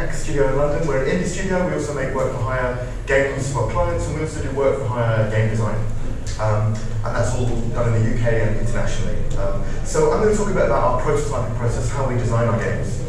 Playniac studio in London. We're an indie studio. We also make work for hire games for our clients, and we also do work for hire game design. And that's all done in the UK and internationally. So I'm going to talk a bit about our prototyping process, how we design our games.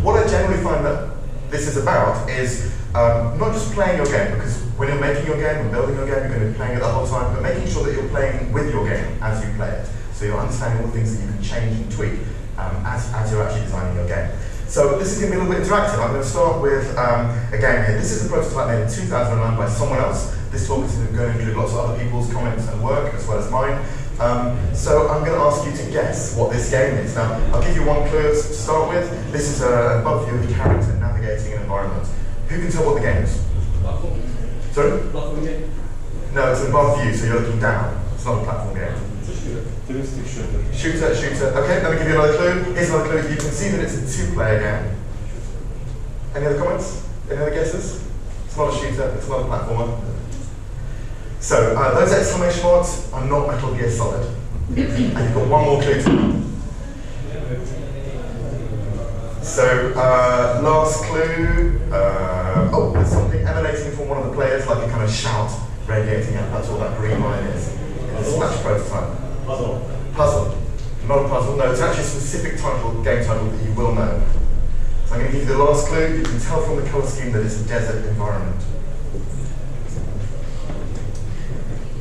What I generally find that this is about is not just playing your game, because when you're making your game and building your game, you're going to be playing it the whole time, but making sure that you're playing with your game as you play it. So you're understanding all the things that you can change and tweak as you're actually designing your game. So this is going to be a little bit interactive. I'm going to start with a game here. This is a prototype made in 2009 by someone else. This talk is going to include lots of other people's comments and work, as well as mine. So I'm going to ask you to guess what this game is. Now, I'll give you one clue to start with. This is an above view of a character navigating an environment. Who can tell what the game is? Platform. Sorry? Platform game. No, it's an above view, so you're looking down. It's not a platform game. It's a shooter. Shooter. Okay, let me give you another clue. Here's another clue. You can see that it's a two-player game. Any other comments? Any other guesses? It's not a shooter. It's not a platformer. So those exclamation marks are not Metal Gear Solid. And you've got one more clue to come. So last clue. Oh, there's something emanating from one of the players, like a kind of shout radiating out. That's all that green line is. It's a Smash prototype. Puzzle. Puzzle. Not a puzzle. No, it's actually a specific game title that you will know. So I'm going to give you the last clue. You can tell from the colour scheme that it's a desert environment.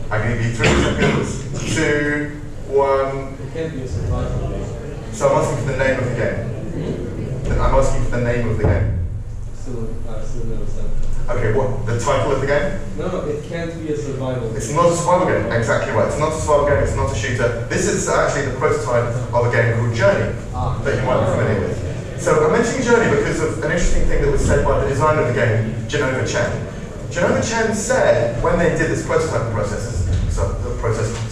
I'm going to give you 3 seconds. 2, 1. It can't be a survival game. So I'm asking for the name of the game. I'm asking for the name of the game. Still don't understand. Okay, what? The title of the game? No, it can't be a survival game. It's not a survival game. Exactly right. It's not a survival game. It's not a shooter. This is actually the prototype of a game called Journey that you might be familiar with. So I'm mentioning Journey because of an interesting thing that was said by the designer of the game, Genova Chen. Genova Chen said when they did this prototyping process,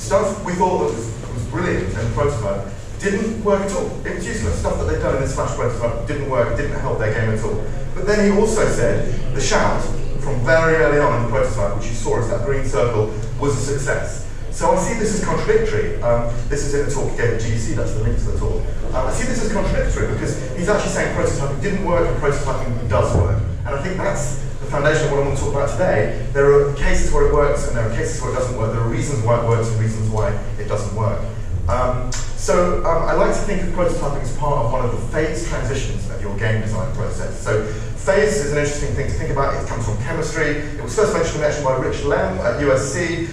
stuff we thought that was brilliant in the prototype didn't work at all. It was useless. Stuff that they'd done in this Smash prototype didn't work, didn't help their game at all. But then he also said the shout from very early on in the prototype, which you saw as that green circle, was a success. So I see this as contradictory. This is in a talk he gave at GDC, that's the link to the talk. I see this as contradictory because he's actually saying prototyping didn't work and prototyping does work. And I think that's the foundation of what I want to talk about today. There are cases where it works and there are cases where it doesn't work. There are reasons why it works and reasons why it doesn't work. I like to think of prototyping as part of one of the phase transitions of your game design process. So phase is an interesting thing to think about. It comes from chemistry. It was first mentioned actually by Rich Lem at USC,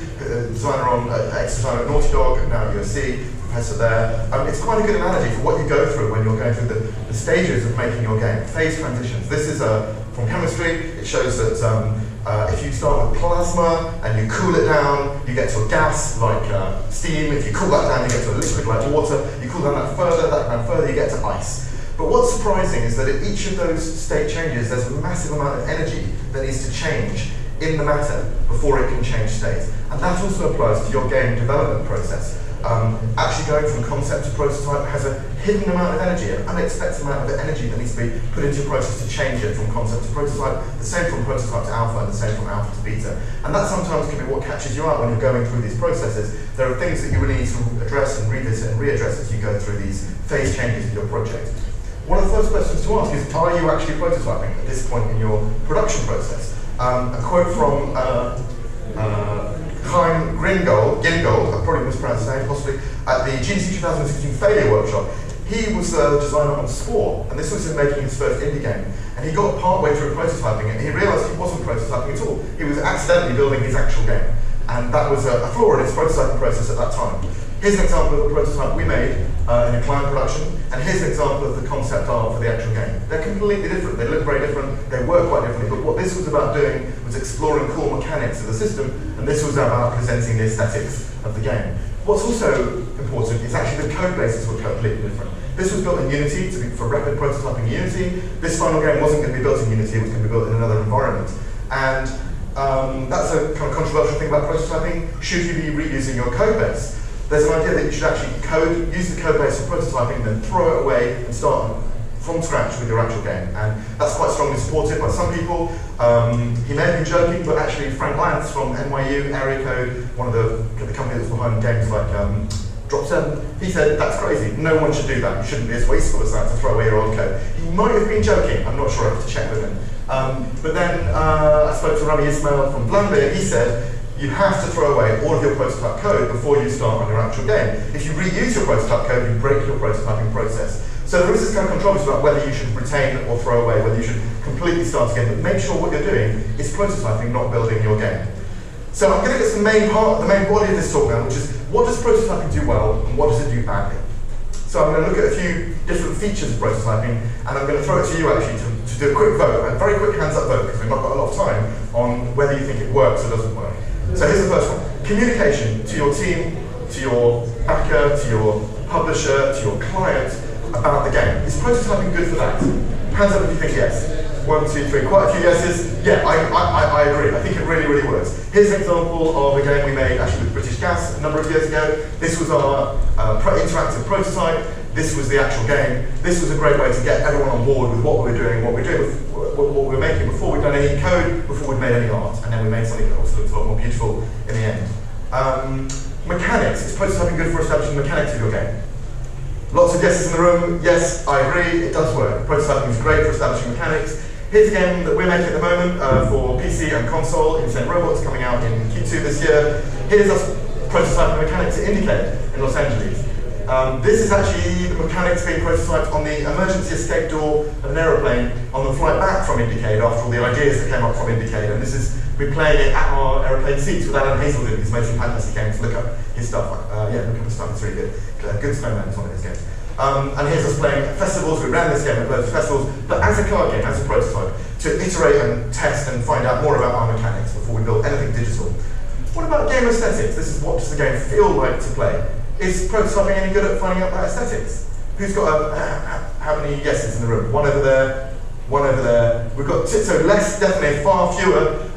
ex-designer at Naughty Dog, now at USC, professor there. It's quite a good analogy for what you go through when you're going through the stages of making your game, phase transitions. This is from chemistry. It shows that if you start with plasma and you cool it down, you get to a gas like steam. If you cool that down, you get to a liquid like water. You cool down that further, you get to ice. But what's surprising is that at each of those state changes, there's a massive amount of energy that needs to change in the matter before it can change state. And that also applies to your game development process. Actually going from concept to prototype has a hidden amount of energy, an unexpected amount of energy that needs to be put into your process to change it from concept to prototype, the same from prototype to alpha, and the same from alpha to beta. And that sometimes can be what catches you out when you're going through these processes. There are things that you really need to address and revisit and readdress as you go through these phase changes in your project. One of the first questions to ask is, are you actually prototyping at this point in your production process? A quote from Chaim Gingold, I probably mispronounced his name possibly, at the GDC 2016 Failure Workshop. He was the designer on Spore, and this was him making his first indie game. And he got partway through prototyping and he realized he wasn't prototyping at all. He was accidentally building his actual game. And that was a flaw in his prototyping process at that time. Here's an example of a prototype we made in a client production, and here's an example of the concept art for the actual game. They're completely different, they look very different, they work quite differently, but what this was about doing was exploring cool mechanics of the system, and this was about presenting the aesthetics of the game. What's also important is actually the code bases were completely different. This was built in Unity for rapid prototyping in Unity. This final game wasn't going to be built in Unity, it was going to be built in another environment. And that's a kind of controversial thing about prototyping. Should you be reusing your code base? There's an idea that you should actually use the code base for prototyping, then throw it away and start from scratch with your actual game. And that's quite strongly supported by some people. He may have been joking, but actually Frank Lantz from NYU, Area Code, one of the companies that's behind games like drop 7. He said, that's crazy, no one should do that. You shouldn't be, it's wasteful of science to throw away your old code. He might have been joking, I'm not sure, I have to check with him. But then I spoke to Rami Ismail from Blumbeer. He said, you have to throw away all of your prototype code before you start on your actual game. If you reuse your prototype code, you break your prototyping process. So there is this kind of controversy about whether you should retain or throw away, whether you should completely start again, but make sure what you're doing is prototyping, not building your game. So I'm going to get to the main body of this talk now, which is what does prototyping do well and what does it do badly? So I'm going to look at a few different features of prototyping, and I'm going to throw it to you actually to do a quick vote, a very quick hands up vote, because we've not got a lot of time on whether you think it works or doesn't work. So here's the first one. Communication to your team, to your backer, to your publisher, to your client about the game. Is prototyping good for that? Hands up if you think yes. 1, 2, 3, quite a few yeses. Yeah, I agree. I think it really, really works. Here's an example of a game we made actually with British Gas a number of years ago. This was our interactive prototype. This was the actual game. This was a great way to get everyone on board with what we were doing, what we were making before we'd done any code, before we'd made any art, and then we made something that also looks a lot more beautiful in the end. Mechanics. Is prototyping good for establishing mechanics of your game? Lots of yeses in the room. Yes, I agree. It does work. Prototyping is great for establishing mechanics. Here's a game that we're making at the moment for PC and console. Insane Robots, coming out in Q2 this year. Here's us prototyping mechanics at Indiecade in Los Angeles. This is actually the mechanics being prototyped on the emergency escape door of an aeroplane on the flight back from Indiecade after all the ideas that came up from Indiecade. And this is, we're playing it at our aeroplane seats with Alan Hazelden, who's made some fantastic games. Look up his stuff. Yeah, look up his stuff, it's really good. Good Snowman is one of his games. And here's us playing at festivals. We ran this game at loads of festivals, but as a card game, as a prototype, to iterate and test and find out more about our mechanics before we build anything digital. What about game aesthetics? This is what does the game feel like to play? Is prototyping any good at finding out about aesthetics? Who's got how many yeses in the room? One over there, one over there. We've got so less, definitely far fewer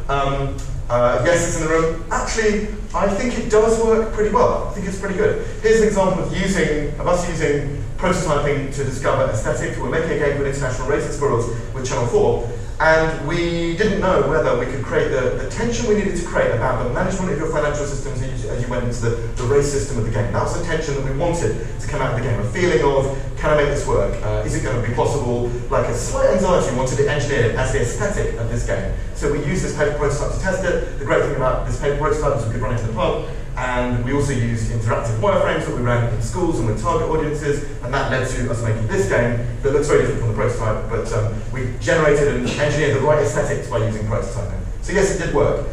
yeses in the room. Actually, I think it does work pretty well. I think it's pretty good. Here's an example of us using prototyping to discover aesthetics. We're making a game called International Racing Squirrels with Channel 4. And we didn't know whether we could create the tension we needed to create about the management of your financial systems as you went into the race system of the game. That was the tension that we wanted to come out of the game. A feeling of, can I make this work? Is it going to be possible? Like a slight anxiety, we wanted to engineer it as the aesthetic of this game. So we used this paper prototype to test it. The great thing about this paper prototype is we could run it in the pub. And we also used interactive wireframes that we ran in schools and with target audiences, and that led to us making this game that looks very different from the prototype, but we generated and engineered the right aesthetics by using prototyping. So yes, it did work.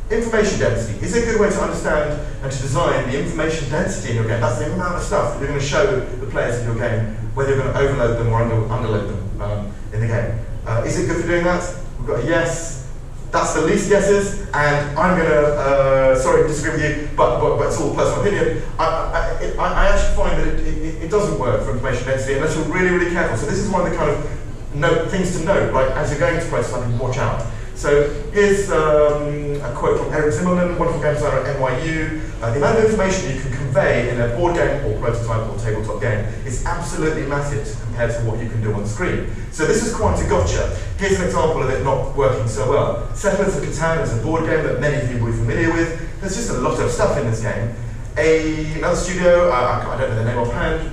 Information density. Is it a good way to understand and to design the information density in your game? That's the amount of stuff that you're going to show the players in your game, whether you're going to overload them or underload them in the game. Is it good for doing that? We've got a yes. That's the least yeses, and I'm going to, sorry, disagree with you, but it's all personal opinion. I actually find that it doesn't work for information density unless you're really, really careful. So this is one of the kind of things to note, like as you're going to prototyping, watch out. So here's a quote from Eric Zimmerman, wonderful game designer at NYU. The amount of information you can convey in a board game or prototype or tabletop game is absolutely massive compared to what you can do on the screen. So this is quite a gotcha. Here's an example of it not working so well. Settlers of Catan is a board game that many of you will be familiar with. There's just a lot of stuff in this game. Another studio, I don't know the name offhand,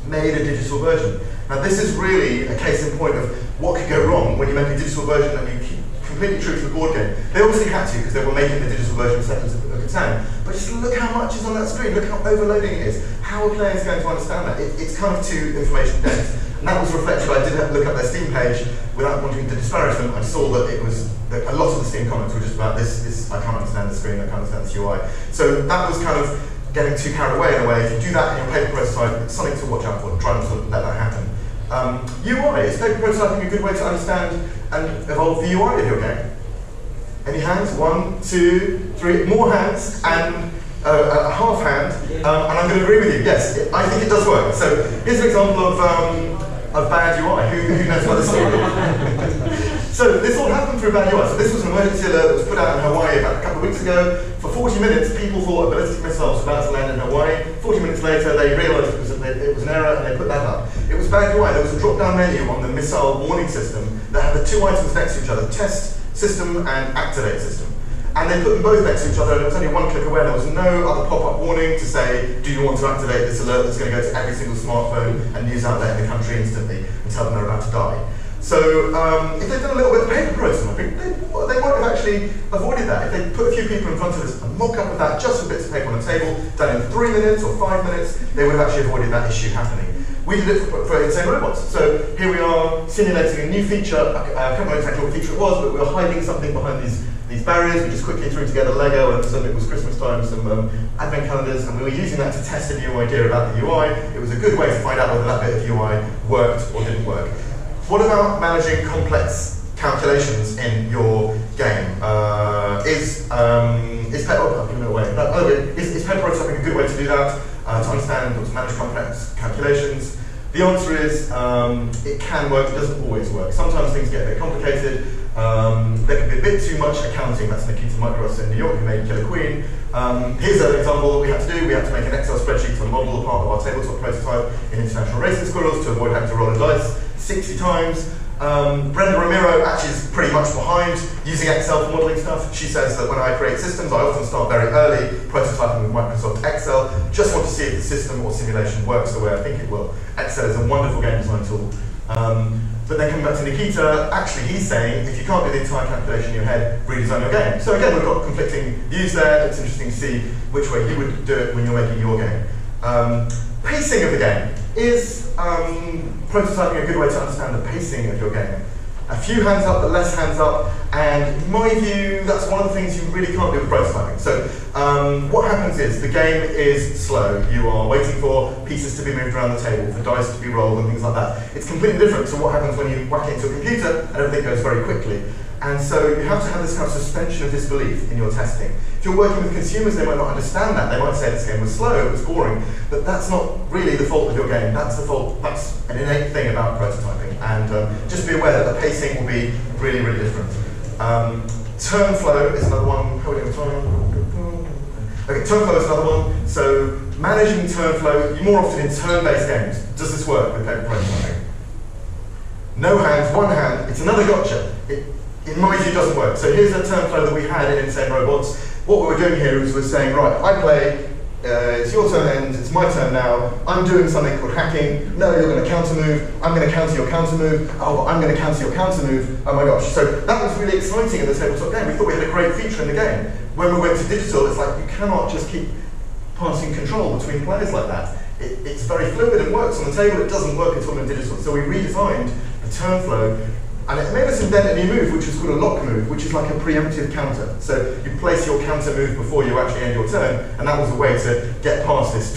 made a digital version. Now this is really a case in point of what could go wrong when you make a digital version and you keep completely true to the board game. They obviously had to because they were making the digital version of Settlers of Catan. But just look how much is on that screen, look how overloading it is. How are players going to understand that? It's kind of too information dense. And that was reflected, I did look up their Steam page without wanting to disparage them. I saw that it was, that a lot of the Steam comments were just about this, I can't understand the screen, I can't understand the UI. So that was kind of getting too carried away in a way. If you do that in your paper prototype, it's something to watch out for, try not to let that happen. UI, is paper prototyping a good way to understand and evolve the UI of your game? Any hands? 1, 2, 3, more hands, and a half hand, and I'm going to agree with you, yes, I think it does work. So here's an example of bad UI. Who knows about this story? So this all happened through bad UI. So this was an emergency alert that was put out in Hawaii about a couple of weeks ago. For 40 minutes, people thought a ballistic missile was about to land in Hawaii. 40 minutes later, they realized it was an error and they put that up. It was bad UI. There was a drop-down menu on the missile warning system that had the two items next to each other, test system and activate system. And they put them both next to each other, and it was only one click away. There was no other pop-up warning to say, do you want to activate this alert that's going to go to every single smartphone and news outlet in the country instantly and tell them they're about to die. So if they'd done a little bit of paper prototyping, they might have actually avoided that. If they put a few people in front of us, a mock-up of that, just with bits of paper on the table, done in 3 minutes or 5 minutes, they would have actually avoided that issue happening. We did it for Insane Robots. So here we are simulating a new feature. I can't remember exactly what feature it was, but we were hiding something behind these barriers. We just quickly threw together Lego, and so it was Christmas time, some advent calendars, and we were using that to test a new idea about the UI. It was a good way to find out whether that bit of UI worked or didn't work. What about managing complex calculations in your game? Is paper prototyping a good way to do that? To understand or to manage complex calculations? The answer is it can work, it doesn't always work. Sometimes things get a bit complicated. There can be a bit too much accounting. That's Nikita Micros in New York who made Killer Queen. Here's an example that we had to do. We had to make an Excel spreadsheet to model a part of our tabletop prototype in international racing squirrels to avoid having to roll a dice 60 times. Brenda Ramiro actually is pretty much behind using Excel for modeling stuff. She says that when I create systems, I often start very early prototyping with Microsoft Excel, just want to see if the system or simulation works the way I think it will. Excel is a wonderful game design tool. But then coming back to Nikita, actually he's saying, if you can't do the entire calculation in your head, redesign your game. So again, we've got conflicting views there. It's interesting to see which way you would do it when you're making your game. Pacing of the game. Is prototyping a good way to understand the pacing of your game? A few hands up, but less hands up, and in my view, that's one of the things you really can't do with prototyping. So what happens is, the game is slow. You are waiting for pieces to be moved around the table, for dice to be rolled, and things like that. It's completely different to what happens when you whack it into a computer, and everything goes very quickly. And so you have to have this kind of suspension of disbelief in your testing. If you're working with consumers, they might not understand that. They might say this game was slow, it was boring, but that's not really the fault of your game. That's the fault, that's an innate thing about prototyping. And just be aware that the pacing will be really, really different. Turn flow is another one. How are we doing time? Okay, turn flow is another one. So managing turn flow, you're more often in turn-based games. Does this work with paper prototyping? No hands, one hand, it's another gotcha. In my view, it doesn't work. So here's a turn flow that we had in Insane Robots. What we were doing here is we're saying, right, I play, it's your turn ends, it's my turn now, I'm doing something called hacking, no, you're going to counter move, I'm going to counter your counter move, oh, I'm going to counter your counter move, oh my gosh. So that was really exciting in the tabletop game. We thought we had a great feature in the game. When we went to digital, it's like, you cannot just keep passing control between players like that. It's very fluid and works on the table, it doesn't work at all in digital. So we redesigned the turn flow, and it made us invent a new move, which was called a lock move, which is like a preemptive counter. So you place your counter move before you actually end your turn, and that was a way to get past this,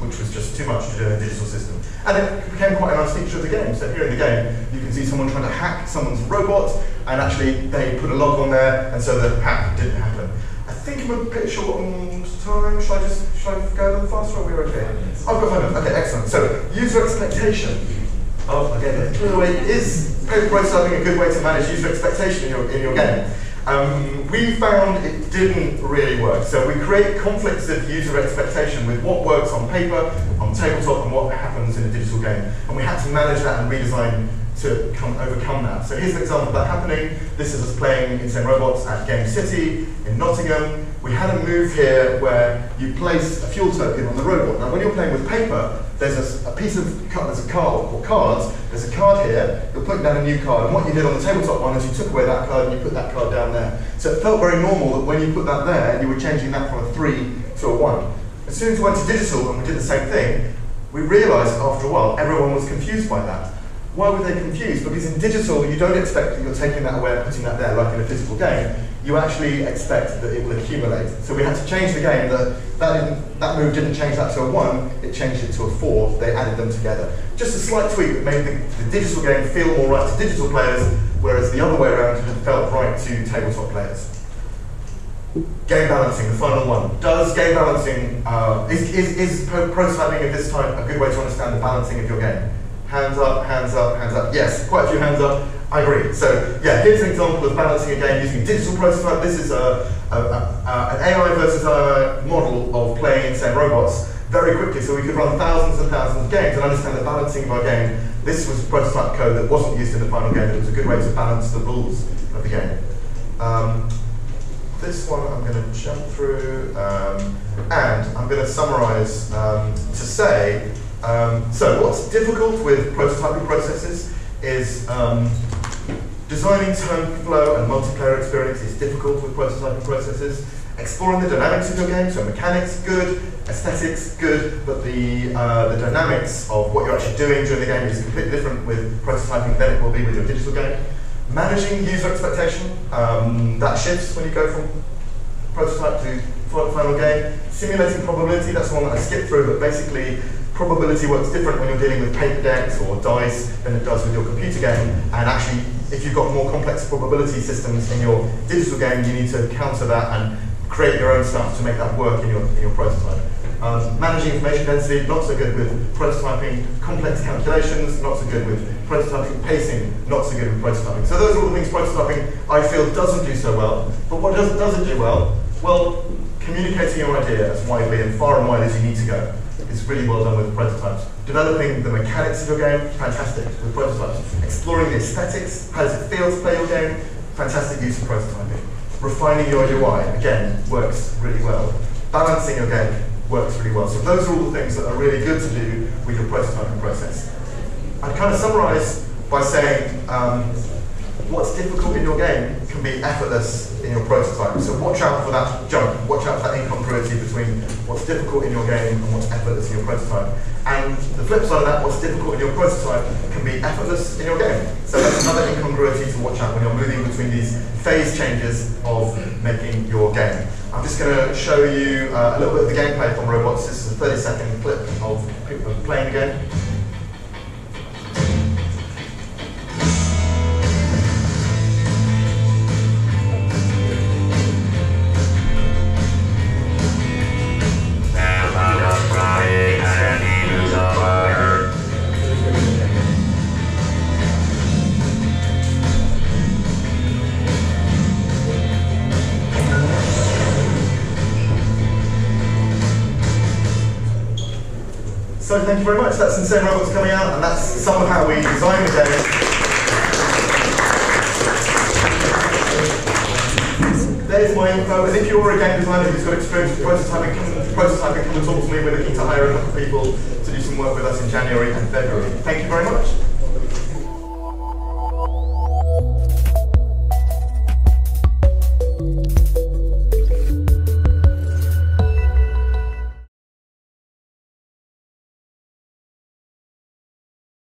which was just too much to do in a digital system. And it became quite a nice feature of the game. So here in the game, you can see someone trying to hack someone's robot, and actually they put a lock on there, and so the hack didn't happen. I think I'm a bit short on time. Should I go a little faster, or are we okay? I've got 5 minutes. Okay, excellent. So user expectation. Oh, okay. By the way, is paper prototyping a good way to manage user expectation in your game? We found it didn't really work. So we create conflicts of user expectation with what works on paper, on tabletop, and what happens in a digital game. And we had to manage that and redesign to overcome that. So here's an example of that happening. This is us playing Insane Robots at Game City in Nottingham. We had a move here where you place a fuel token on the robot. Now when you're playing with paper, there's a piece of, there's a card, or cards, there's a card here, you're putting down a new card, and what you did on the tabletop one is you took away that card and you put that card down there. So it felt very normal that when you put that there, you were changing that from a 3 to a 1. As soon as we went to digital and we did the same thing, we realized after a while everyone was confused by that. Why were they confused? Because in digital, you don't expect that you're taking that away and putting that there like in a physical game. You actually expect that it will accumulate. So we had to change the game. That move didn't change that to a 1, it changed it to a 4. They added them together. Just a slight tweak that made the digital game feel more right to digital players, whereas the other way around had felt right to tabletop players. Game balancing, the final one. Does game balancing, is prototyping of this type a good way to understand the balancing of your game? Hands up, hands up, hands up. Yes, quite a few hands up. I agree. So yeah, here's an example of balancing a game using digital prototype. This is an AI versus AI model of playing Insane Robots very quickly. So we could run thousands and thousands of games and understand the balancing of our game. This was prototype code that wasn't used in the final game. It was a good way to balance the rules of the game. this one I'm going to jump through, and I'm going to summarize to say, so what's difficult with prototyping processes is designing turn flow and multiplayer experience is difficult with prototyping processes. Exploring the dynamics of your game, so mechanics, good, aesthetics, good, but the dynamics of what you're actually doing during the game is completely different with prototyping than it will be with your digital game. Managing user expectation, that shifts when you go from prototype to final game. Simulating probability, that's the one that I skipped through, but basically probability works different when you're dealing with paper decks or dice than it does with your computer game, and actually if you've got more complex probability systems in your digital game, you need to counter that and create your own stuff to make that work in your prototype. Managing information density, not so good with prototyping. Complex calculations, not so good with prototyping. Pacing, not so good with prototyping. So those are all the things prototyping, I feel, doesn't do so well. But what does it do well? Well, communicating your idea as widely and far and wide as you need to go is really well done with prototypes. Developing the mechanics of your game, fantastic with prototypes. Exploring the aesthetics, how does it feel to play your game, fantastic use of prototyping. Refining your UI, again, works really well. Balancing your game works really well. So those are all the things that are really good to do with your prototyping process. I'd kind of summarize by saying what's difficult in your game can be effortless in your prototype. So watch out for that jump, watch out for that incongruity between what's difficult in your game and what's effortless in your prototype. And the flip side of that, what's difficult in your prototype can be effortless in your game. So that's another incongruity to watch out when you're moving between these phase changes of making your game. I'm just going to show you a little bit of the gameplay from robots. This is a 30-second clip of people playing the game. So thank you very much. That's Insane Robots coming out, and that's some of how we design the game. There's my info, and if you're a game designer who's got experience with prototyping, come and talk to me. We're looking to hire a couple of people to do some work with us in January and February. Thank you very much.